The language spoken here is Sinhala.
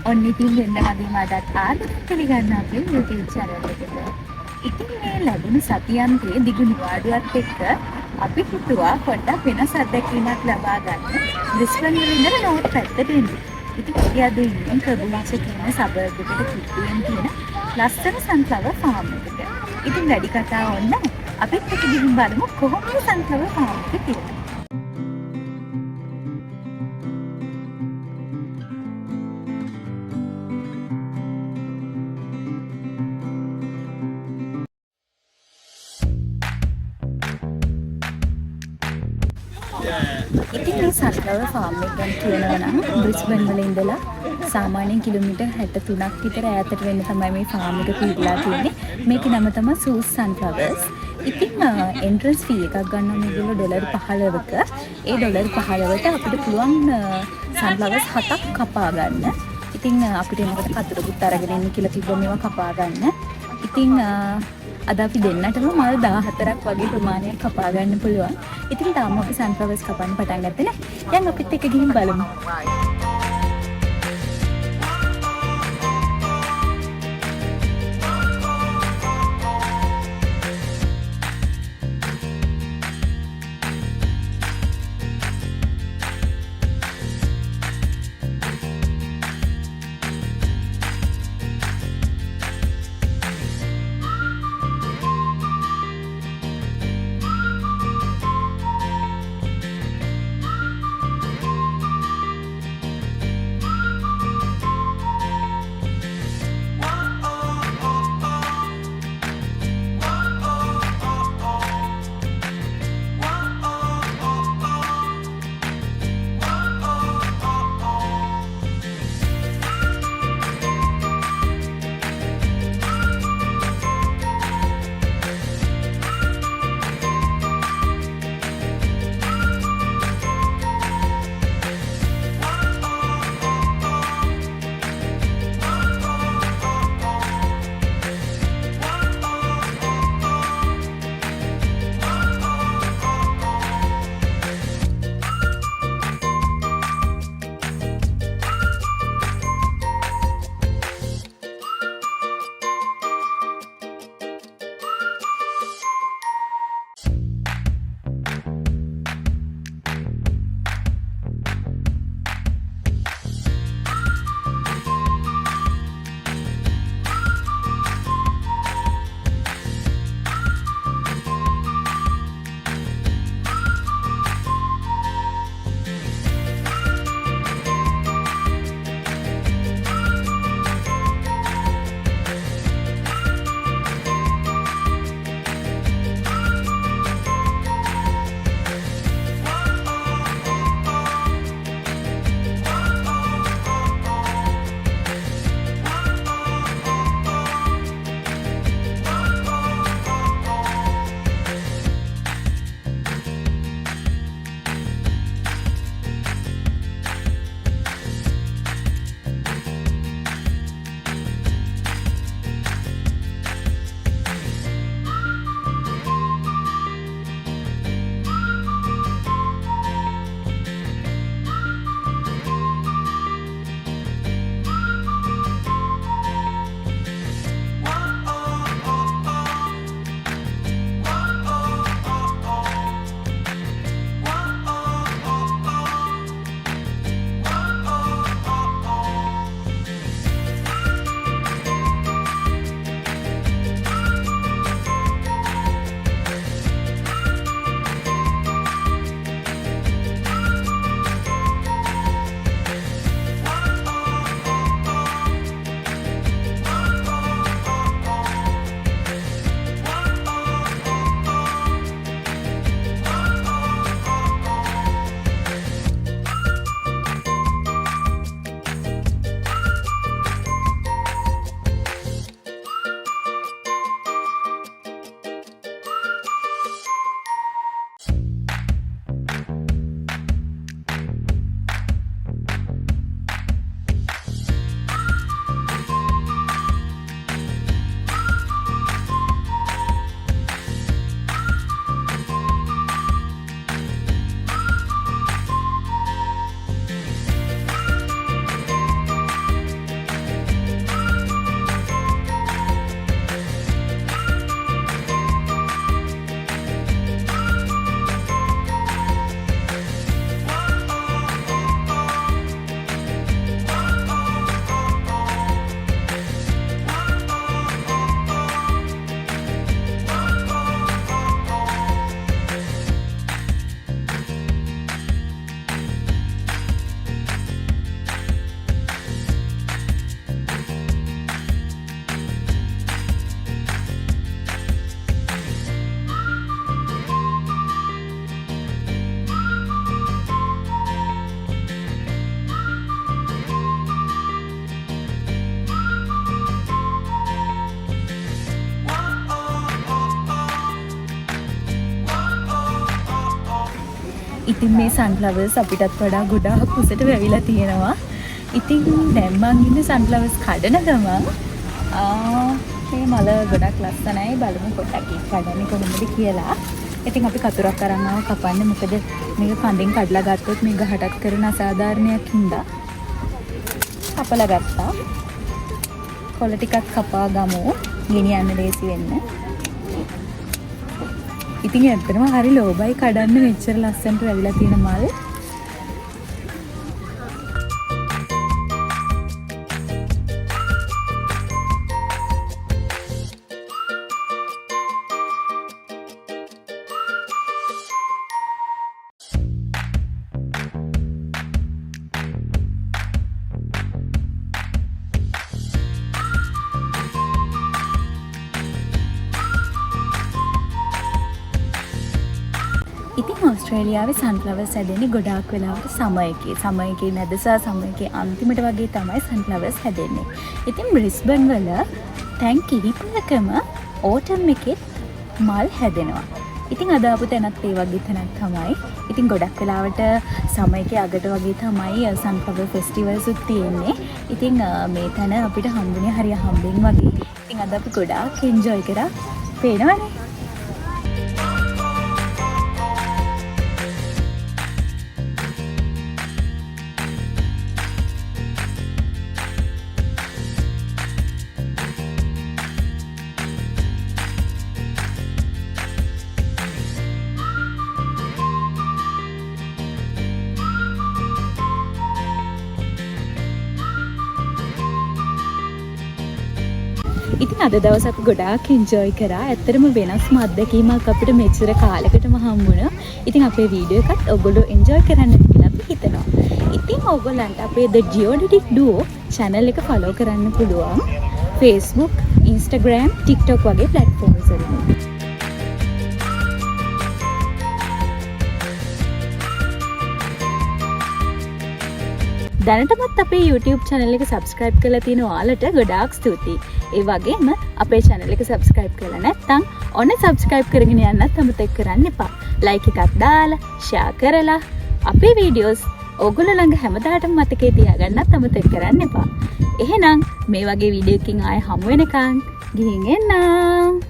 ඔන්න ඉතින් වෙන්න කලින් අදත් ආදරෙන් පිළිගන්න අපේ YouTube channel එකට. ඉතින් මේ ලැබුණු සතියන්තයේ දිගු නිවාඩුවත් එක්ක අපි හිතුවා පොඩ්ඩක් වෙනස් අත්දැකීමක් ලබා ගන්න බ්‍රිස්බන් වල ඉඳලා නෝර්ත් පැත්තට එන්න. ඉතින් අපි අද ඉන්නේ කබුලාච කියන සබර්බ් එකට කිට්ටුවෙන් තියෙන ලස්සන සන්ෆ්ලවර් ෆාම් එකට. ඉතින් වැඩි කතා ඕන නැහැ. අපිත් එක්ක ගිහින් බලමු කොහොමද සන්ෆ්ලවර් ෆාම් එක කියලා. ඉතින් මේ සන්ෆ්ලවර් ෆාම් එක ගැන කියනවා නම් බ්‍රිස්බන් වල ඉඳලා සාමාන්‍යයෙන් කිලෝමීටර් 63ක් විතර ඈතට වෙන්න තමයි මේ ෆාම් එක පිහිටලා තියෙන්නේ. මේකේ නම තමයි සූස් සන්ෆ්ලවර්ස්. ඉතින් එන්ට්‍රන්ස් ෆී එකක් ගන්නවා මේගොල්ලෝ ඩොලර් 15ක. ඒ ඩොලර් 15ට අපිට පුළුවන් සන්ෆ්ලවර්ස් 7ක් කපා ගන්න. ඉතින් අපිට එනකොට කතරගුත් අරගෙන එන්න කියලා කිව්වා මේවා කපා ගන්න. ඉතින් අද අපි දෙන්නටම මල් 14ක් වගේ ප්‍රමාණයක් කපා ගන්න පුළුවන්. ඉතින් තාම අපි සන්ෆ්ලවර්ස් කපන්න පටන් ගත්තේ නැහැ. දැන් අපිත් එක්ක ගිහින් බලමු. ඉතින් මේ සන්ෆ්ලවර්ස් අපිටත් වඩා ගොඩාක් උසට වැවිලා තියෙනවා. ඉතින් දැන් මං ඉන්නේ සන්ෆ්ලවර්ස් කඩන ගමන්. මේ මල ගොඩක් ලස්සනයි. බලමු පොඩ්ඩක් කඩන්නේ කොහොමද කියලා. ඉතින් අපි කතුරක් අරන් ආව කපන්න. මොකද මේක කඳෙන් කඩලා ගත්තොත් මේ ගහටත් කරන අසාධාරණයක් හින්දා කපලා ගත්තා. කොළ ටිකක් කපා ගමු. ගෙනියන්න ලේසි වෙන්න. ඉතින් ඇත්තටම හරි ලෝභයි කඩන්න මෙච්චර ලස්සනට වැවිලා තියෙන මල්. ඉතින් ඕස්ට්‍රේලියාවේ සන්ෆ්ලවර්ස් හැදෙන්නේ ගොඩාක් වෙලාවට සමයකේ මැද සහ සමයකේ අන්තිමට වගේ තමයි සන්ෆ්ලවර්ස් හැදෙන්නේ. ඉතින් බ්‍රිස්බන් වල තැන් කිහිපයකම ඕටම් එකෙත් මල් හැදෙනවා. ඉතින් අද ආපු තැනත් ඒ වගේ තැනක් තමයි. ඉතින් ගොඩක් වෙලාවට සමයකේ අගට වගේ තමයි සන්ෆ්ලවර් ෆෙස්ටිවල්ස් උත් තියෙන්නේ. ඉතින් මේ තැන අපිට හම්බුනේ හරිය හම්බෙන් වගේ. ඉතින් අද අපි ගොඩාක් එන්ජොයි කරා. පේනවනේ. ඉතින් අද දවස් අපි ගොඩාක් එන්ජොයි කරා. ඇත්තටම වෙනස්ම අත්දැකීමක් අපිට මෙච්චර කාලෙකටම හම්බුණා. ඉතින් අපේ වීඩියෝ එකත් ඔයගොල්ලෝ එන්ජොයි කරන්න කියලා අපි හිතනවා. ඉතින් ඔයගොල්ලන්ට අපේ The Geodetic Duo channel එක follow කරන්න පුළුවන්. Facebook, Instagram, TikTok වගේ platforms වලින්. දැනටමත් අපේ YouTube channel එක subscribe කරලා තියෙන ඔයාලට ගොඩාක් ස්තුතියි. ඒ වගේම අපේ channel එක subscribe කරලා නැත්නම් ඔන්න subscribe කරගෙන යන්නත් අමතක කරන්න එපා. like එකක් දාලා, share කරලා අපේ videos ඔයගොල්ලෝ ළඟ හැමදාටම මතකේ තියාගන්නත් අමතක කරන්න එපා. එහෙනම් මේ වගේ වීඩියෝ එකකින් ආයෙ හමු වෙනකන් ගිහින් එන්නම්.